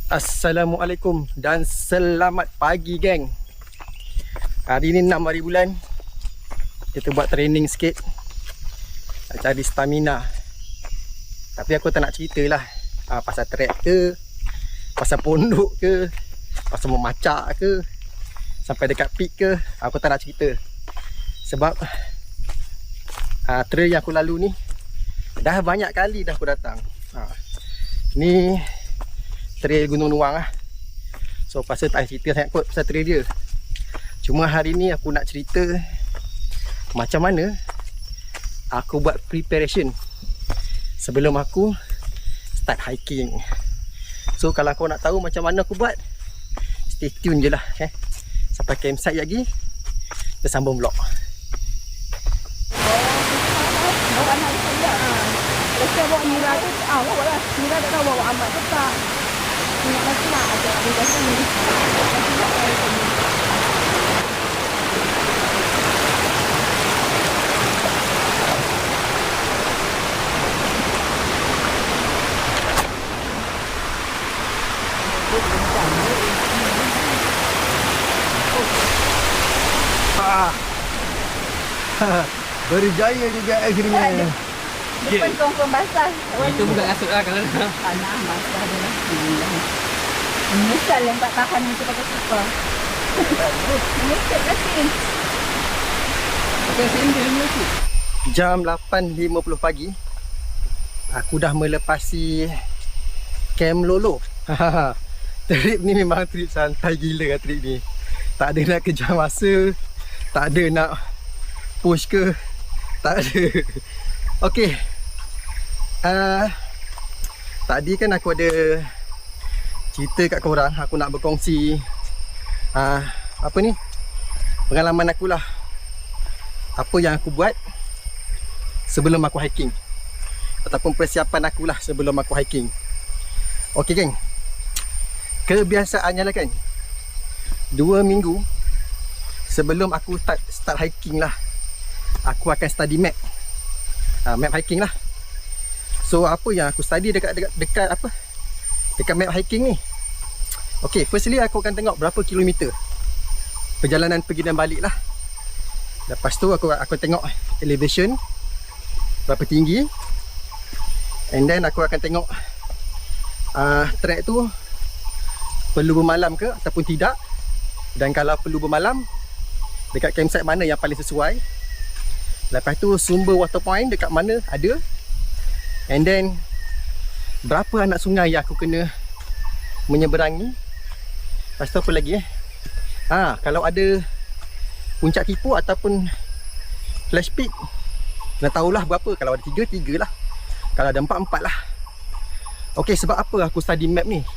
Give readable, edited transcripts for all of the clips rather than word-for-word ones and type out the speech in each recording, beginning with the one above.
Assalamualaikum dan selamat pagi geng. Hari ni 6 hari bulan. Kita buat training sikit, nak cari stamina. Tapi aku tak nak cerita lah pasal trek ke, pasal pondok ke, pasal memacak ke, sampai dekat peak ke. Aku tak nak cerita. Sebab trail yang aku lalu ni dah banyak kali dah aku datang. Ni trail Gunung Nuang lah. So pasal tak cerita sangat kot pasal trail dia. Cuma hari ni aku nak cerita macam mana aku buat preparation sebelum aku start hiking. So kalau kau nak tahu macam mana aku buat, stay tune je lah sampai campsite lagi. Kita sambung vlog. Bawa anak dia sekejap. Lepas bawa Mira tu, bawa lah. Mira tak tahu bawa Ahmad tu tak. Ingat lagi lah, ada aplikasi ni. Berjaya juga akhirnya. Depan kong basah. Itu bukan kasut lah kalau dah. Tanah basah dia lah. Menyesal yang tak tahan itu pakai super. Menyesal kasi. Pakai sendal ni tu. Jam 8.50 pagi aku dah melepasi Camp Lolo. Trip ni memang trip santai gila lah trip ni. Tak ada nak kejar masa, tak ada nak push ke, tak ada. Okey. Tadi kan aku ada cerita kat korang, aku nak berkongsi apa ni, pengalaman aku lah. Apa yang aku buat sebelum aku hiking, ataupun persiapan aku lah sebelum aku hiking. Okey geng, kebiasaannya lah kan, 2 minggu sebelum aku start hiking lah, aku akan study map. Map hiking lah. So apa yang aku study dekat map hiking ni? Okay, firstly aku akan tengok berapa kilometer perjalanan pergi dan balik lah. Lepas tu aku tengok elevation berapa tinggi, and then aku akan tengok trek tu perlu bermalam ke ataupun tidak. Dan kalau perlu bermalam, dekat campsite mana yang paling sesuai. Lepas tu sumber water point dekat mana ada. And then berapa anak sungai yang aku kena menyeberangi. Lepas tu apa lagi kalau ada puncak tipu ataupun flash peak, nak tahulah berapa. Kalau ada 3 lah. Kalau ada 4 lah. Okay, sebab apa aku study map ni?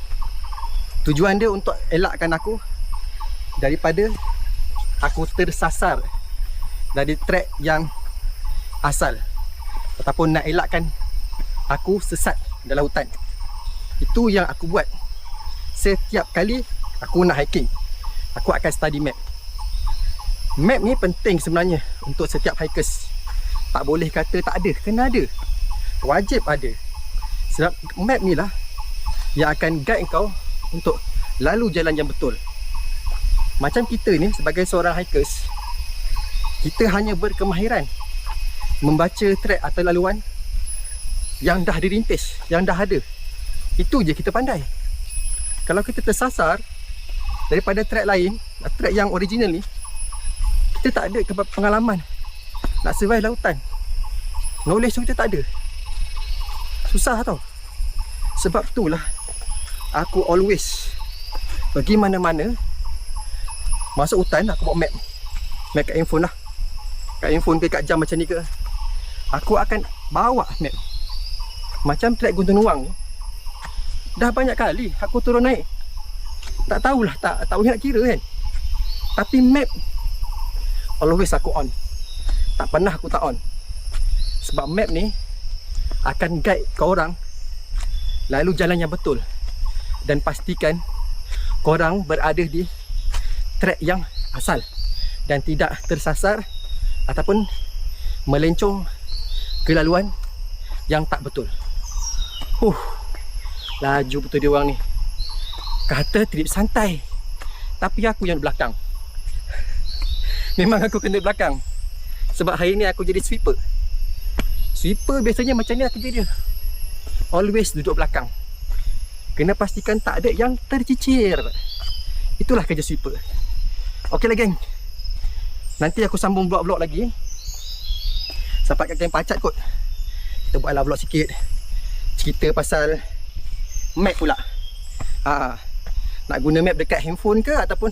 Tujuan dia untuk elakkan aku daripada aku tersasar dari trek yang asal, ataupun nak elakkan aku sesat dalam hutan. Itu yang aku buat. Setiap kali aku nak hiking, aku akan study map. Map ni penting sebenarnya untuk setiap hikers. Tak boleh kata tak ada, kena ada. Wajib ada. Sebab map ni lah yang akan guide kau untuk lalu jalan yang betul. Macam kita ni sebagai seorang hikers, kita hanya berkemahiran membaca trek atau laluan yang dah dirintis, yang dah ada. Itu je kita pandai. Kalau kita tersasar daripada trek lain, trek yang original ni, kita tak ada pengalaman nak survive lautan. Knowledge tu kita tak ada. Susah tau. Sebab itulah aku always pergi mana-mana, masuk hutan, aku bawa map. Map kat handphone lah. Kat handphone ke kat jam macam ni ke, aku akan bawa map. Macam trek Gunung Nuang, dah banyak kali aku turun naik. Tak tahulah, tak boleh nak kira kan. Tapi map always aku on. Tak pernah aku tak on. Sebab map ni akan guide korang lalu jalan yang betul. Dan pastikan korang berada di trek yang asal dan tidak tersasar ataupun melencong ke laluan yang tak betul. Laju betul dia orang ni. kata trip santai. Tapi aku yang di belakang. Memang aku kena belakang. Sebab hari ni aku jadi sweeper. Sweeper biasanya macam ni lah kerja dia. Always duduk belakang. Kena pastikan tak ada yang tercicir. Itulah kerja sweeper. Okeylah geng. Nanti aku sambung vlog-vlog lagi. Sampai kat Kem Pacat kot. Kita buatlah vlog sikit. Cerita pasal map pula. Nak guna map dekat handphone ke ataupun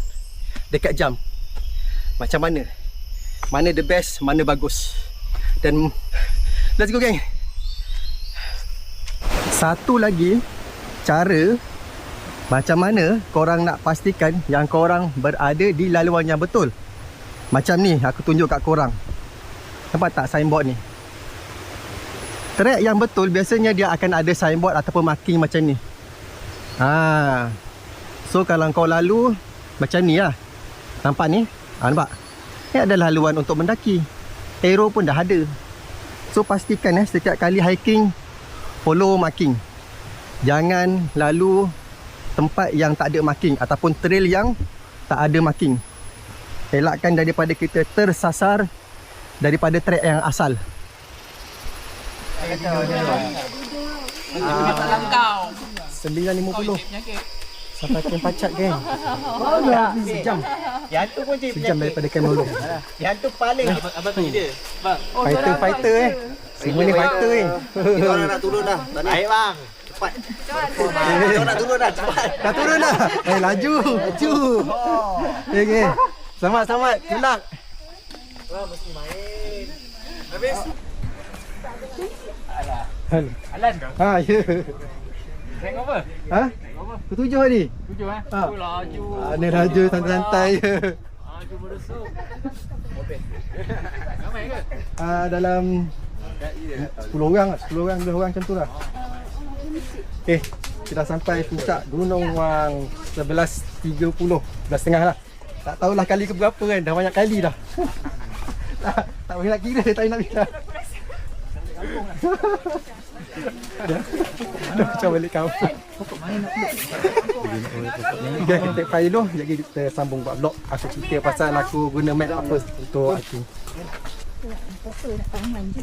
dekat jam. Macam mana? Mana the best, mana bagus. Dan let's go geng. Satu lagi cara macam mana korang nak pastikan yang korang berada di laluan yang betul. Macam ni aku tunjuk kat korang. Nampak tak signboard ni? Track yang betul biasanya dia akan ada signboard ataupun marking macam ni. So kalau kau lalu macam ni lah. Nampak ni? Nampak? Ni adalah laluan untuk mendaki. Arrow pun dah ada. So pastikan setiap kali hiking follow marking. Jangan lalu tempat yang tak ada marking ataupun trail yang tak ada marking. Elakkan daripada kita tersasar daripada track yang asal. Kau. 9.50 sampai Kem Pacat geng. Sejam. Yang tu pun cik Sejam daripada Kem Lolo. Yang tu paling Abang tanya dia. Bang. Fighter semua ni fighter ni. kita orang nak turun dah. Baik bang. Cepat. Kita nak turun dah cepat. Dah turun dah. Laju. Okay. Selamat. Good luck. Wah mesti main. Habis. Alan. Ya. Rank apa? Ketujuh tadi. 7 eh? Oh laju. Ni laju santai-santai. Laju berusuk. Ramai ke? Dalam 10 orang macam tu lah. Okay, kita sampai puncak Gunung Wang 11.30, 11.30 lah. Tak tahulah kali ke berapa kan, dah banyak kali dah. tak boleh nak kira, tak nak kira. Dah macam balik kampung. Okay, kita take file dulu. Jadi kita sambung buat vlog. Aku cerita pasal aku guna map apa untuk hiking. Apa nak tangan je.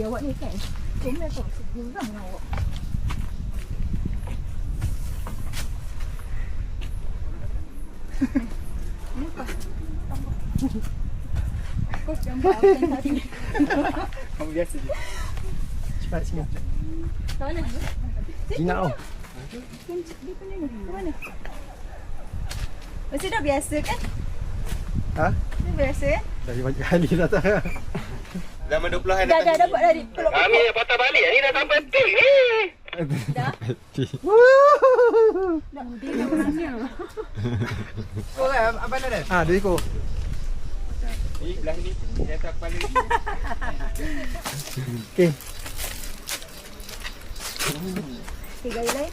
Awak ni kan. Kena tak seorang awak. Kau gambar apa tadi? Kamu biasa je. Cepat sini. Kat mana? Jinak tau. Dia punya ni. Ke mana? Mesti dah biasa kan? Dah biasa kan? Dah banyak kali dah tak. Dah 20 hari Dah dapat dari peluk. Kami yang patah balik ni dah sampai peak ni. Dah. Dah dia dah masanya. Kau kan abang ada? 2 ekor. Ni belah ni. Dia atas kepala ni. Okay. Tiga lain.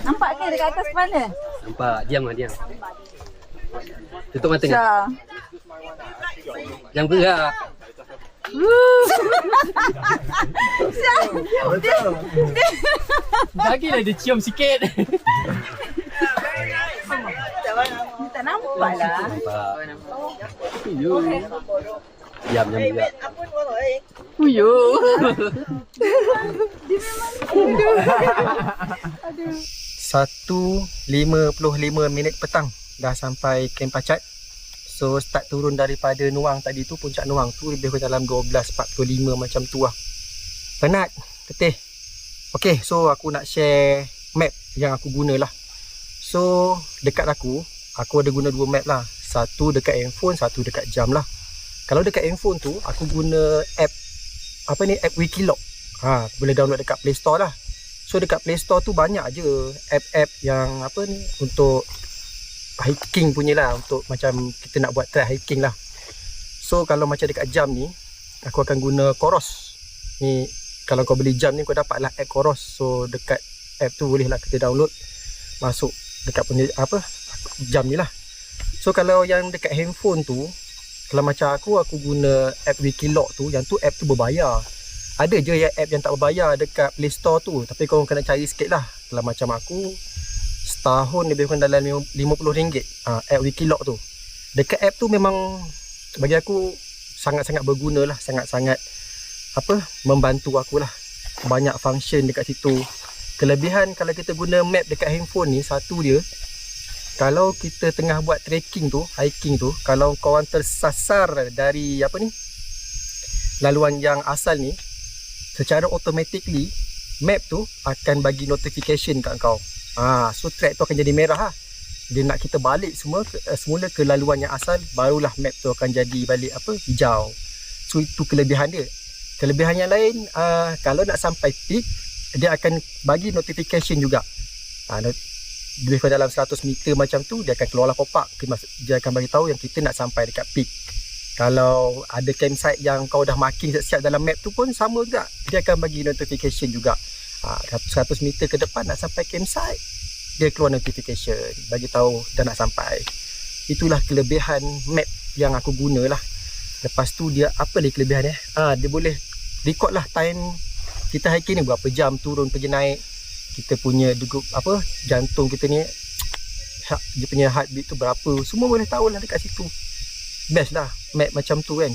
Nampak ke dekat atas mana? Nampak, diam. Tutup mata ni. Jangan gerak. Bagilah dia cium sikit. Tak nampak lah. Diam gerak. Uyuh. 1:55 minit petang dah sampai Kem Pacat. So start turun daripada Nuang tadi tu, puncak Nuang tu lebih kurang dalam 12.45 macam tu lah. Penat, letih. Okay, so aku nak share map yang aku guna lah. So dekat aku ada guna 2 map lah. Satu dekat handphone, satu dekat jam lah. Kalau dekat handphone tu aku guna app app Wikiloc. Boleh download dekat Play Store lah. So dekat Play Store tu banyak je app-app yang untuk hiking punya lah, untuk macam kita nak buat trail hiking lah. So kalau macam dekat jam ni, aku akan guna Coros. Ni kalau kau beli jam ni kau dapatlah app Coros. So dekat app tu boleh lah kita download, masuk dekat punya jam ni lah. So kalau yang dekat handphone tu, Kalau macam aku guna app Wikiloc tu, yang tu app tu berbayar. Ada je yang app yang tak berbayar dekat Play Store tu, tapi korang kena cari sikit lah. Kalau macam aku, setahun lebih kurang dalam RM50 app Wikiloc tu. Dekat app tu memang bagi aku sangat-sangat berguna lah, sangat-sangat membantu aku lah. Banyak function dekat situ. Kelebihan kalau kita guna map dekat handphone ni, satu dia, kalau kita tengah buat trekking tu, hiking tu, kalau korang tersasar dari laluan yang asal ni, secara automatically map tu akan bagi notification kat kau. So track tu akan jadi merah lah. Dia nak kita balik semula ke laluan yang asal, barulah map tu akan jadi balik hijau. So itu kelebihan dia. Kelebihan yang lain, kalau nak sampai peak, dia akan bagi notification juga. Lebih kurang dalam 100 meter macam tu, dia akan keluarlah pop-up. Dia akan bagi tahu yang kita nak sampai dekat peak. Kalau ada campsite yang kau dah marking siap-siap dalam map tu pun sama juga. Dia akan bagi notification juga. 100 meter ke depan nak sampai campsite, dia keluar notification bagi tahu dah nak sampai. Itulah kelebihan map yang aku guna lah. Lepas tu dia apa lagi kelebihan dia? Dia boleh record lah time kita hiking ni, berapa jam turun pergi naik. Kita punya jantung kita ni, dia punya heartbeat tu berapa, semua boleh tahu lah dekat situ. Best lah map macam tu kan.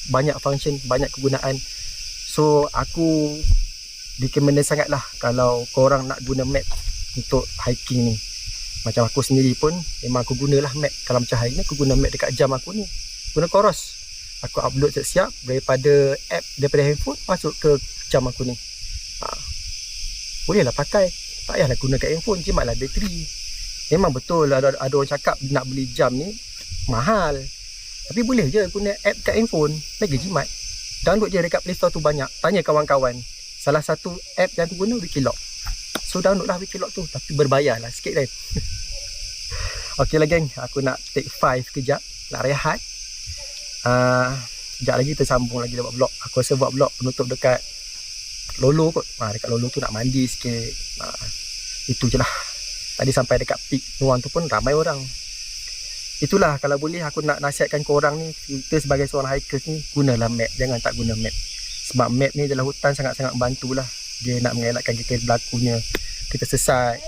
Banyak function, banyak kegunaan. So aku recommend sangat lah kalau korang nak guna map untuk hiking ni. Macam aku sendiri pun memang aku gunalah map. Kalau macam hari ni aku guna map dekat jam aku ni, guna Coros. Aku upload siap-siap daripada app, daripada handphone masuk ke jam aku ni. Boleh lah pakai, tak payahlah guna kat handphone, jimatlah bateri. Memang betul ada orang cakap nak beli jam ni mahal, tapi boleh je guna app kat handphone, lagi jimat. Download je dekat Play Store tu banyak. Tanya kawan-kawan, salah satu app yang aku guna Wikiloc. So download lah Wikiloc tu, tapi berbayar lah sikit kan. Ok lah geng, aku nak take 5 kejap, nak rehat. Sekejap lagi kita sambung lagi buat vlog. Aku rasa buat vlog penutup dekat Lolo kot. Dekat Lolo tu nak mandi sikit. Itu je lah. Tadi sampai dekat peak Nuang tu pun ramai orang. Itulah, kalau boleh aku nak nasihatkan korang ni, kita sebagai seorang hikers ni, gunalah map, jangan tak guna map. Sebab map ni dalam hutan sangat-sangat bantulah. Dia nak mengelakkan kita berlakunya kita sesat,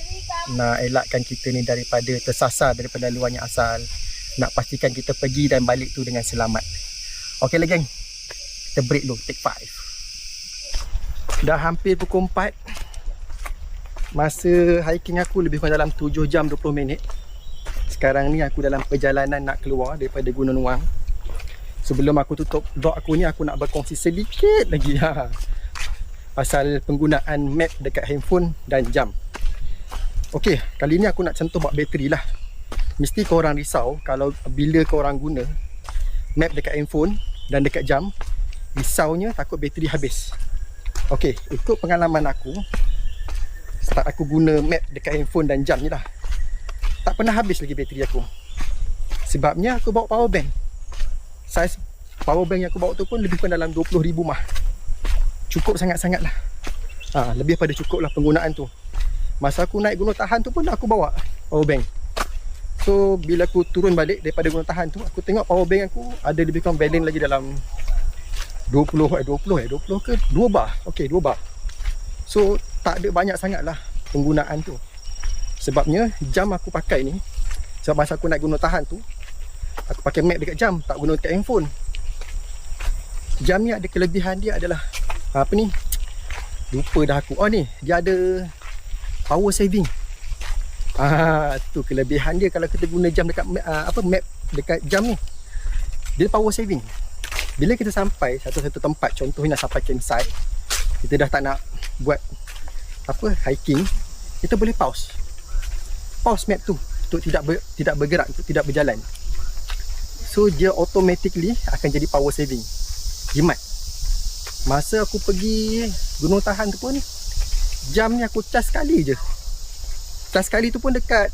nak elakkan kita ni daripada tersasar daripada laluan yang asal, nak pastikan kita pergi dan balik tu dengan selamat. Ok lah geng, kita break dulu, take 5. Dah hampir pukul 4. Masa hiking aku lebih kurang dalam 7 jam 20 minit. Sekarang ni aku dalam perjalanan nak keluar daripada Gunung Nuang. Sebelum aku tutup vlog aku ni, aku nak berkongsi sedikit lagi pasal penggunaan map dekat handphone dan jam. Ok, kali ni aku nak contoh buat bateri lah. Mesti korang risau kalau bila korang guna map dekat handphone dan dekat jam, risaunya takut bateri habis. Ok, ikut pengalaman aku, start aku guna map dekat handphone dan jam ni lah, tak pernah habis lagi bateri aku. Sebabnya aku bawa power bank. Saiz power bank yang aku bawa tu pun lebih kurang dalam 20,000 mah. Cukup sangat-sangat lah. Lebih pada cukup lah penggunaan tu. Masa aku naik Gunung Tahan tu pun aku bawa power bank. So bila aku turun balik daripada Gunung Tahan tu, aku tengok power bank aku ada lebih kurang balance lagi dalam 20 ke 2 bar. Ok, 2 bar. So tak ada banyak sangat lah penggunaan tu. Sebabnya jam aku pakai ni, sebab masa aku naik Gunung Tahan tu, aku pakai map dekat jam, tak guna dekat handphone. Jam ni ada kelebihan dia adalah lupa dah aku. Ni dia ada power saving. Tu kelebihan dia kalau kita guna jam dekat map dekat jam ni. Dia power saving. Bila kita sampai satu-satu tempat, contohnya nak sampai campsite, kita dah tak nak buat hiking, kita boleh pause map tu untuk tidak bergerak, untuk tidak berjalan. So dia automatically akan jadi power saving. Jimat. Masa aku pergi Gunung Tahan tu pun, jam ni aku cas sekali je. Cas sekali tu pun dekat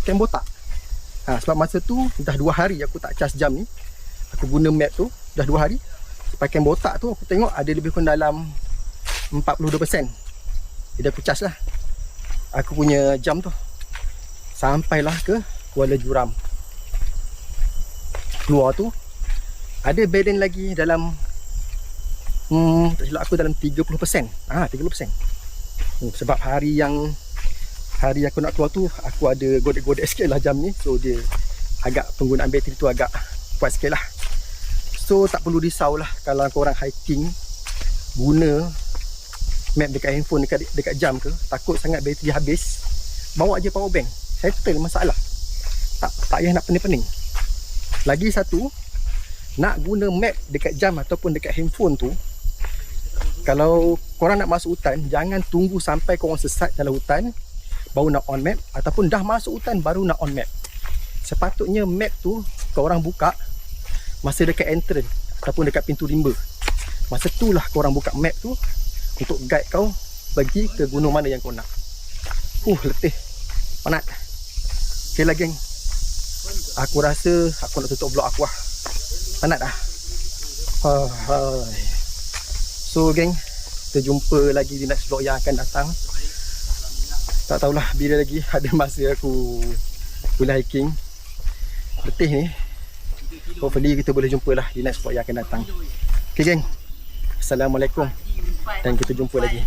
Camp Botak. Sebab masa tu dah 2 hari aku tak cas jam ni. Aku guna map tu dah 2 hari. Sampai Camp Botak tu aku tengok ada lebih kurang dalam 42%. Jadi aku cas lah aku punya jam tu. Sampailah ke Kuala Juram. Keluar tu ada balance lagi dalam tak silap aku dalam 30%. 30%. Sebab hari aku nak keluar tu aku ada godek-godek sikit lah jam ni. So dia agak penggunaan bateri tu agak kuat sikit lah. So tak perlu risau lah kalau korang hiking guna map dekat handphone dekat jam ke, takut sangat bateri habis, bawa je power bank, settle masalah. Tak payah nak pening-pening. Lagi satu, nak guna map dekat jam ataupun dekat handphone tu, kalau korang nak masuk hutan, jangan tunggu sampai korang sesat dalam hutan baru nak on map, ataupun dah masuk hutan baru nak on map. Sepatutnya map tu korang buka masa dekat entrance ataupun dekat pintu rimba. Masa tu lah korang buka map tu untuk guide kau pergi ke gunung mana yang kau nak. Letih, penat. Okay lah geng, aku rasa aku nak tutup vlog aku lah. Penat dah. So geng, kita jumpa lagi di next vlog yang akan datang. Tak tahulah bila lagi ada masa aku boleh hiking. Letih ni. Hopefully kita boleh jumpa lah di next vlog yang akan datang. Okay geng, Assalamualaikum dan kita jumpa lagi.